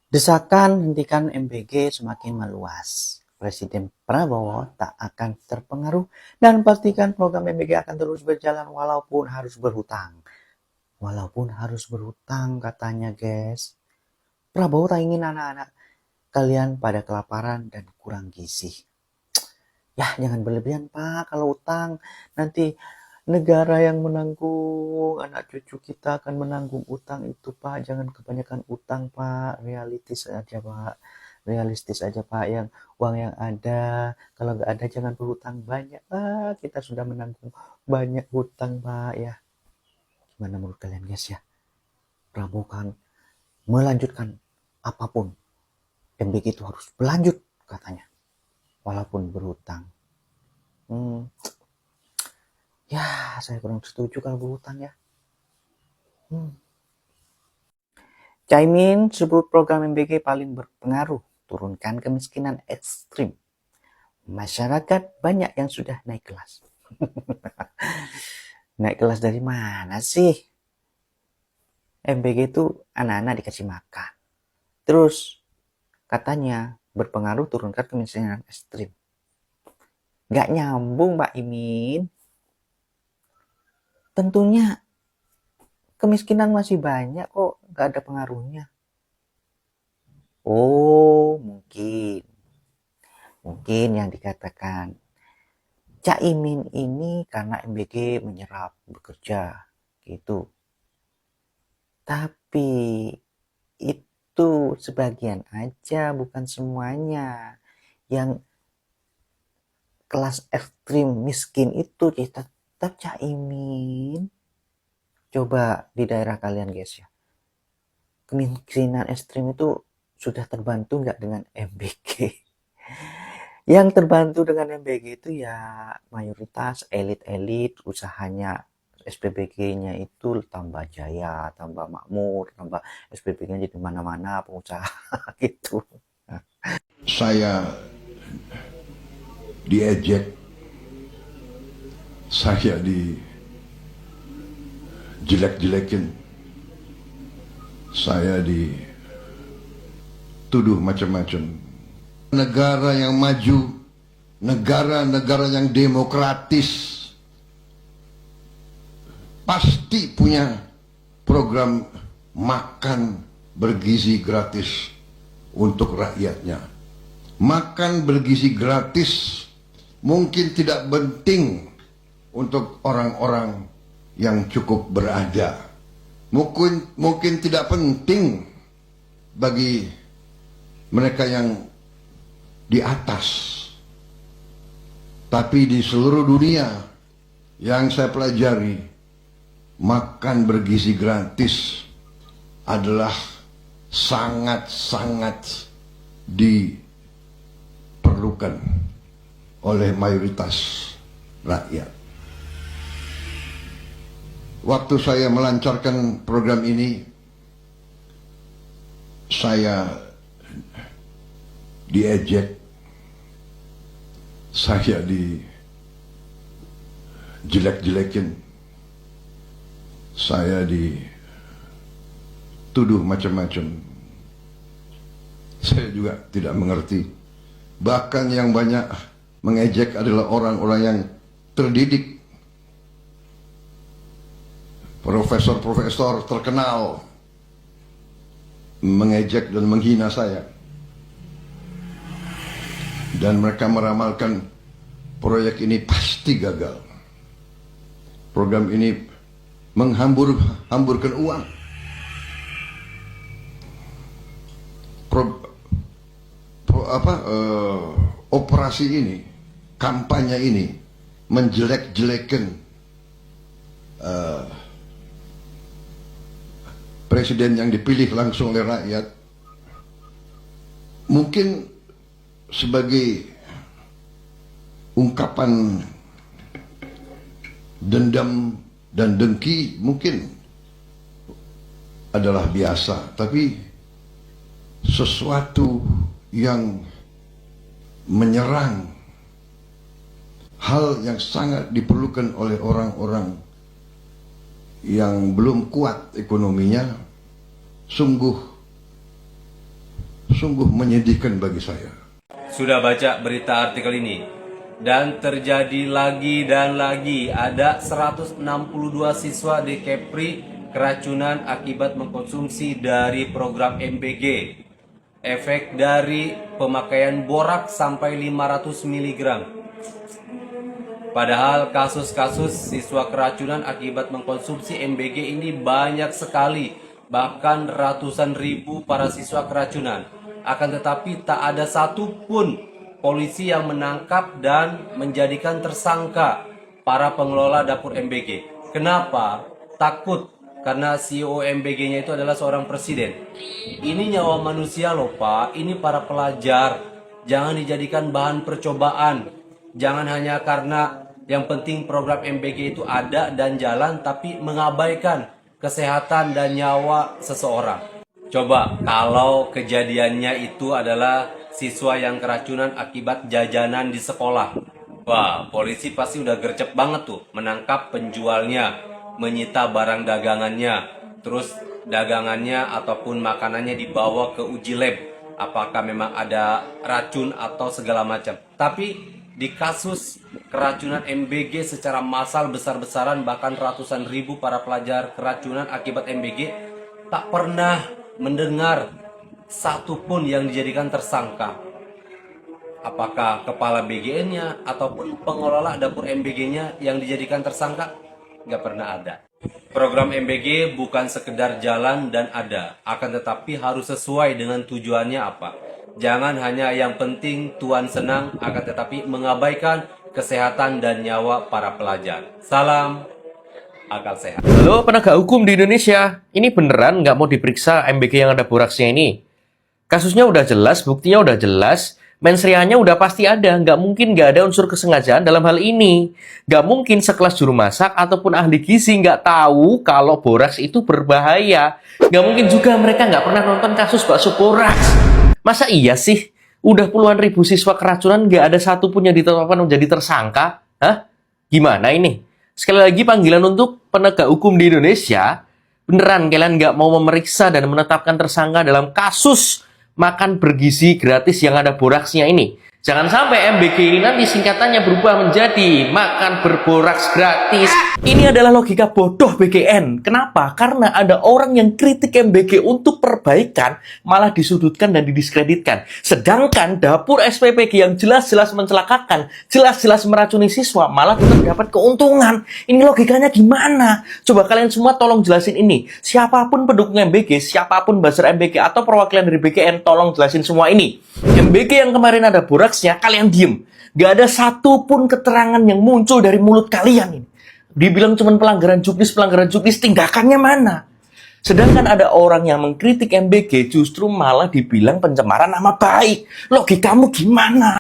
Desakan hentikan MBG semakin meluas. Presiden Prabowo tak akan terpengaruh dan pastikan program MBG akan terus berjalan walaupun harus berhutang. Walaupun harus berhutang katanya guys. Prabowo tak ingin anak-anak kalian pada kelaparan dan kurang gizi. Ya jangan berlebihan pak, kalau utang nanti negara yang menanggung, anak cucu kita akan menanggung utang itu pak. Jangan kebanyakan utang pak, realistis aja pak. Realistis aja pak, yang uang yang ada, kalau nggak ada jangan berhutang banyak pak. Kita sudah menanggung banyak hutang pak ya. Gimana menurut kalian guys ya? Prabowo kan melanjutkan apapun. MBG itu harus berlanjut katanya, walaupun berhutang. Hmm, ya saya kurang setuju kalau berhutang ya. Hmm. Caimin sebut program MBG paling berpengaruh, turunkan kemiskinan ekstrim. Masyarakat banyak yang sudah naik kelas. Naik kelas dari mana sih? MBG itu anak-anak dikasih makan. Terus katanya berpengaruh turunkan kemiskinan ekstrim. Gak nyambung Mbak Imin. Tentunya kemiskinan masih banyak kok, gak ada pengaruhnya. Oh, mungkin yang dikatakan Caimin ini karena MBG menyerap bekerja gitu. Tapi itu sebagian aja, bukan semuanya. Yang kelas ekstrim miskin itu tetap Caimin. Coba di daerah kalian guys ya. Kemiskinan ekstrim itu sudah terbantu nggak dengan MBG? Yang terbantu dengan MBG itu ya mayoritas elit-elit usahanya. SPBG-nya itu tambah jaya, tambah makmur, tambah SPBG-nya jadi mana-mana pengusaha gitu. Saya diejek, saya dijelek-jelekin, saya dituduh macam-macam. Negara yang maju, negara-negara yang demokratis pasti punya program makan bergizi gratis untuk rakyatnya. Makan bergizi gratis mungkin tidak penting untuk orang-orang yang cukup berada. Mungkin tidak penting bagi mereka yang di atas. Tapi di seluruh dunia yang saya pelajari, makan bergizi gratis adalah sangat-sangat diperlukan oleh mayoritas rakyat. Waktu saya melancarkan program ini, saya diejek, saya dijelek-jelekin, saya dituduh macam-macam. Saya juga tidak mengerti. Bahkan yang banyak mengejek adalah orang-orang yang terdidik, profesor-profesor terkenal mengejek dan menghina saya. Dan mereka meramalkan proyek ini pasti gagal. Program ini menghamburkan uang. Operasi ini, kampanye ini menjelek-jelekan presiden yang dipilih langsung oleh rakyat, mungkin sebagai ungkapan dendam dan dengki mungkin adalah biasa, tapi sesuatu yang menyerang hal yang sangat diperlukan oleh orang-orang yang belum kuat ekonominya, sungguh sungguh menyedihkan bagi saya. Sudah baca berita artikel ini? Dan terjadi lagi dan lagi, ada 162 siswa di Kepri keracunan akibat mengkonsumsi dari program MBG. Efek dari pemakaian borak sampai 500 mg. Padahal kasus-kasus siswa keracunan akibat mengkonsumsi MBG ini banyak sekali, bahkan ratusan ribu para siswa keracunan. Akan tetapi tak ada satupun polisi yang menangkap dan menjadikan tersangka para pengelola dapur MBG. Kenapa? Takut karena CEO MBG-nya itu adalah seorang presiden. Ini nyawa manusia loh Pak, ini para pelajar. Jangan dijadikan bahan percobaan. Jangan hanya karena yang penting program MBG itu ada dan jalan, tapi mengabaikan kesehatan dan nyawa seseorang. Coba kalau kejadiannya itu adalah siswa yang keracunan akibat jajanan di sekolah. Wah, polisi pasti udah gercep banget tuh menangkap penjualnya, menyita barang dagangannya, terus dagangannya ataupun makanannya dibawa ke uji lab. Apakah memang ada racun atau segala macam. Tapi di kasus keracunan MBG secara massal besar-besaran, bahkan ratusan ribu para pelajar keracunan akibat MBG, tak pernah mendengar satupun yang dijadikan tersangka. Apakah kepala BGN-nya ataupun pengelola dapur MBG-nya yang dijadikan tersangka? Nggak pernah ada. Program MBG bukan sekedar jalan dan ada, akan tetapi harus sesuai dengan tujuannya apa. Jangan hanya yang penting tuan senang, akan tetapi mengabaikan kesehatan dan nyawa para pelajar. Salam akal sehat. Halo penegak hukum di Indonesia, ini beneran nggak mau diperiksa MBG yang ada boraksnya ini? Kasusnya udah jelas, buktinya udah jelas, mensreanya udah pasti ada, nggak mungkin nggak ada unsur kesengajaan dalam hal ini. Nggak mungkin sekelas juru masak ataupun ahli gizi nggak tahu kalau boraks itu berbahaya. Nggak mungkin juga mereka nggak pernah nonton kasus bakso boraks. Masa iya sih? Udah puluhan ribu siswa keracunan nggak ada satupun yang ditetapkan menjadi tersangka? Hah? Gimana ini? Sekali lagi panggilan untuk penegak hukum di Indonesia, beneran kalian nggak mau memeriksa dan menetapkan tersangka dalam kasus makan bergizi gratis yang ada boraksnya ini. Jangan sampai MBG ini nanti singkatannya berubah menjadi makan berboraks gratis. Ini adalah logika bodoh BGN. Kenapa? Karena ada orang yang kritik MBG untuk perbaikan malah disudutkan dan didiskreditkan. Sedangkan dapur SPPG yang jelas-jelas mencelakakan, jelas-jelas meracuni siswa malah tetap dapat keuntungan. Ini logikanya gimana? Coba kalian semua tolong jelasin ini. Siapapun pendukung MBG, siapapun buzzer MBG atau perwakilan dari BGN, tolong jelasin semua ini. MBG yang kemarin ada boraksnya, kalian diem. Gak ada satupun keterangan yang muncul dari mulut kalian ini. Dibilang cuma pelanggaran juknis, tindakannya mana? Sedangkan ada orang yang mengkritik MBG justru malah dibilang pencemaran nama baik. Logikamu gimana?